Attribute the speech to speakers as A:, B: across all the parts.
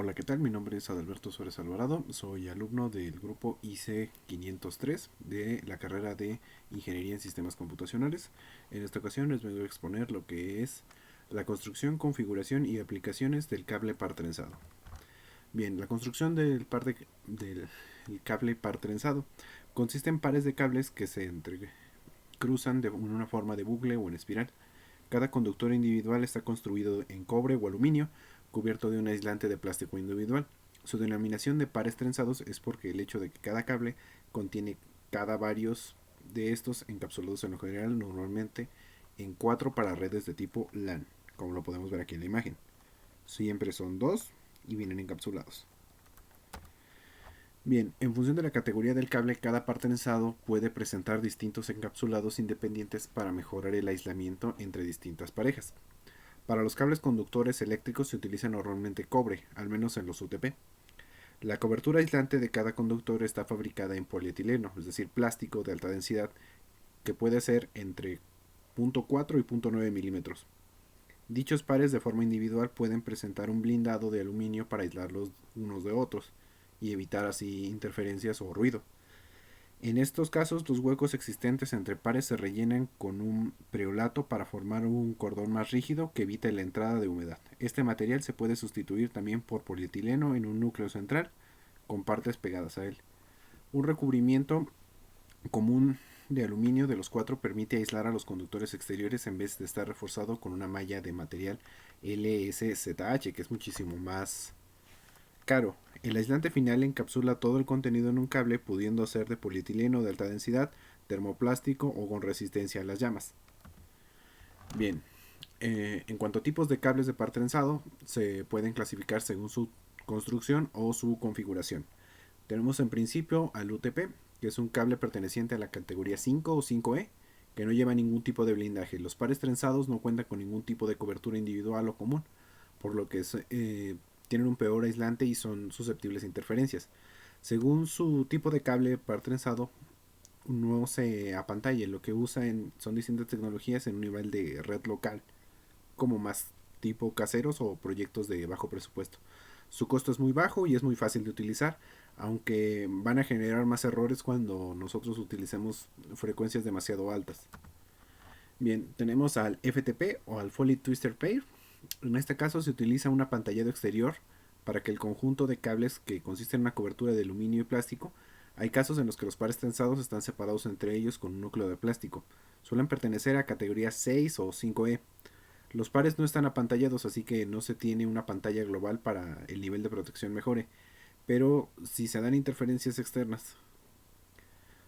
A: Hola, ¿qué tal? Mi nombre es Adalberto Suárez Alvarado, soy alumno del grupo IC 503 de la carrera de Ingeniería en Sistemas Computacionales. En esta ocasión les vengo a exponer lo que es la construcción, configuración y aplicaciones del cable par trenzado. Bien, la construcción del cable par trenzado consiste en pares de cables que se cruzan en una forma de bucle o en espiral. Cada conductor individual está construido en cobre o aluminio, cubierto de un aislante de plástico individual. Su denominación de pares trenzados es porque el hecho de que cada cable contiene cada varios de estos encapsulados en lo general normalmente en 4 para redes de tipo LAN, como lo podemos ver aquí en la imagen. Siempre son 2 y vienen encapsulados. Bien, en función de la categoría del cable, cada par trenzado puede presentar distintos encapsulados independientes para mejorar el aislamiento entre distintas parejas. Para los cables conductores eléctricos se utiliza normalmente cobre, al menos en los UTP. La cobertura aislante de cada conductor está fabricada en polietileno, es decir, plástico de alta densidad, que puede ser entre 0.4 y 0.9 milímetros. Dichos pares de forma individual pueden presentar un blindado de aluminio para aislarlos unos de otros y evitar así interferencias o ruido. En estos casos, los huecos existentes entre pares se rellenan con un preolato para formar un cordón más rígido que evite la entrada de humedad. Este material se puede sustituir también por polietileno en un núcleo central con partes pegadas a él. Un recubrimiento común de aluminio de los cuatro permite aislar a los conductores exteriores en vez de estar reforzado con una malla de material LSZH, que es muchísimo más caro. El aislante final encapsula todo el contenido en un cable, pudiendo ser de polietileno de alta densidad, termoplástico o con resistencia a las llamas. Bien, en cuanto a tipos de cables de par trenzado, se pueden clasificar según su construcción o su configuración. Tenemos en principio al UTP, que es un cable perteneciente a la categoría 5 o 5E, que no lleva ningún tipo de blindaje. Los pares trenzados no cuentan con ningún tipo de cobertura individual o común, por lo que tienen un peor aislante y son susceptibles a interferencias. Según su tipo de cable par trenzado, no se apantalla, lo que son distintas tecnologías en un nivel de red local, como más tipo caseros o proyectos de bajo presupuesto. Su costo es muy bajo y es muy fácil de utilizar, aunque van a generar más errores cuando nosotros utilicemos frecuencias demasiado altas. Bien, tenemos al FTP o al Foley Twister Pair. En este caso se utiliza un apantallado exterior para que el conjunto de cables, que consiste en una cobertura de aluminio y plástico, hay casos en los que los pares trenzados están separados entre ellos con un núcleo de plástico. Suelen pertenecer a categoría 6 o 5E. Los pares no están apantallados, así que no se tiene una pantalla global para el nivel de protección mejore, pero si se dan interferencias externas.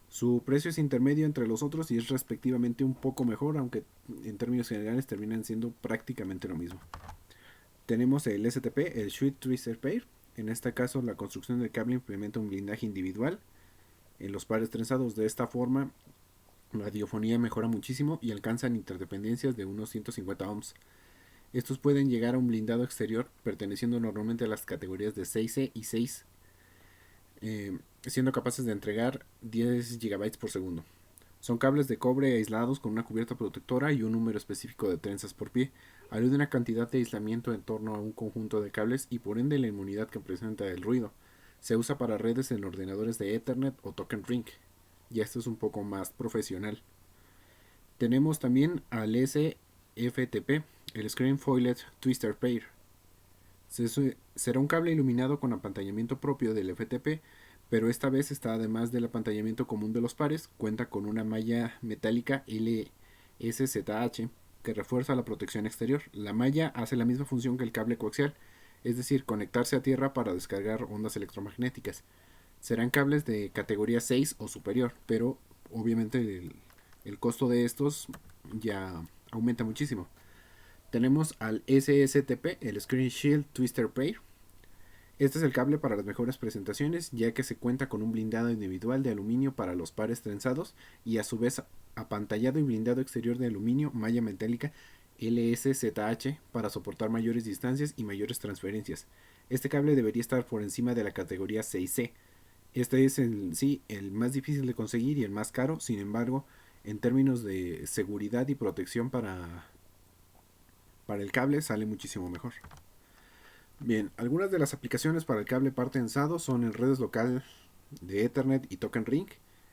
A: Su precio es intermedio entre los otros y es respectivamente un poco mejor, aunque en términos generales terminan siendo prácticamente lo mismo. Tenemos el STP, el Sheet Twister Pair. En este caso, la construcción del cable implementa un blindaje individual en los pares trenzados. De esta forma, la diofonía mejora muchísimo y alcanzan interdependencias de unos 150 ohms. Estos pueden llegar a un blindado exterior perteneciendo normalmente a las categorías de 6C y 6, siendo capaces de entregar 10 GB por segundo. Son cables de cobre aislados con una cubierta protectora y un número específico de trenzas por pie. Ayuda una cantidad de aislamiento en torno a un conjunto de cables y por ende la inmunidad que presenta el ruido. Se usa para redes en ordenadores de Ethernet o Token Ring. Y esto es un poco más profesional. Tenemos también al SFTP, el Screen Foilet Twister Pair. Será un cable iluminado con apantallamiento propio del FTP, pero esta vez está, además del apantallamiento común de los pares, cuenta con una malla metálica LSZH que refuerza la protección exterior. La malla hace la misma función que el cable coaxial, es decir, conectarse a tierra para descargar ondas electromagnéticas. Serán cables de categoría 6 o superior, pero obviamente el costo de estos ya aumenta muchísimo. Tenemos al SSTP, el Screen Shield Twister Pair. Este es el cable para las mejores presentaciones, ya que se cuenta con un blindado individual de aluminio para los pares trenzados y a su vez apantallado y blindado exterior de aluminio, malla metálica LSZH para soportar mayores distancias y mayores transferencias. Este cable debería estar por encima de la categoría 6C. Este es el más difícil de conseguir y el más caro, sin embargo, en términos de seguridad y protección para el cable sale muchísimo mejor. Bien, algunas de las aplicaciones para el cable par tensado son en redes local de Ethernet y Token Ring,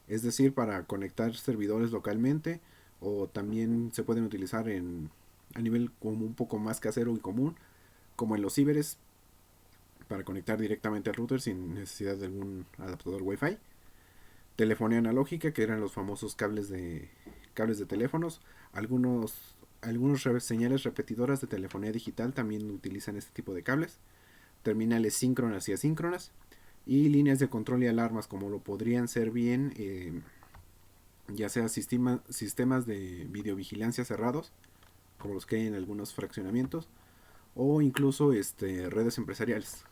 A: es decir, para conectar servidores localmente, o también se pueden utilizar a nivel como un poco más casero y común, como en los ciberes, para conectar directamente al router sin necesidad de algún adaptador Wi-Fi. Telefonía analógica, que eran los famosos cables de teléfonos. Algunos señales repetidoras de telefonía digital también utilizan este tipo de cables. Terminales síncronas y asíncronas. Y líneas de control y alarmas, como lo podrían ser bien ya sea sistemas de videovigilancia cerrados, como los que hay en algunos fraccionamientos, o incluso redes empresariales.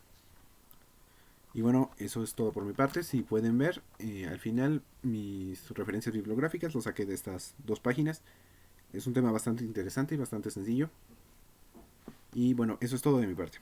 A: Y bueno, eso es todo por mi parte. Si pueden ver, al final mis referencias bibliográficas lo saqué de estas dos páginas. Es un tema bastante interesante y bastante sencillo. Y bueno, eso es todo de mi parte.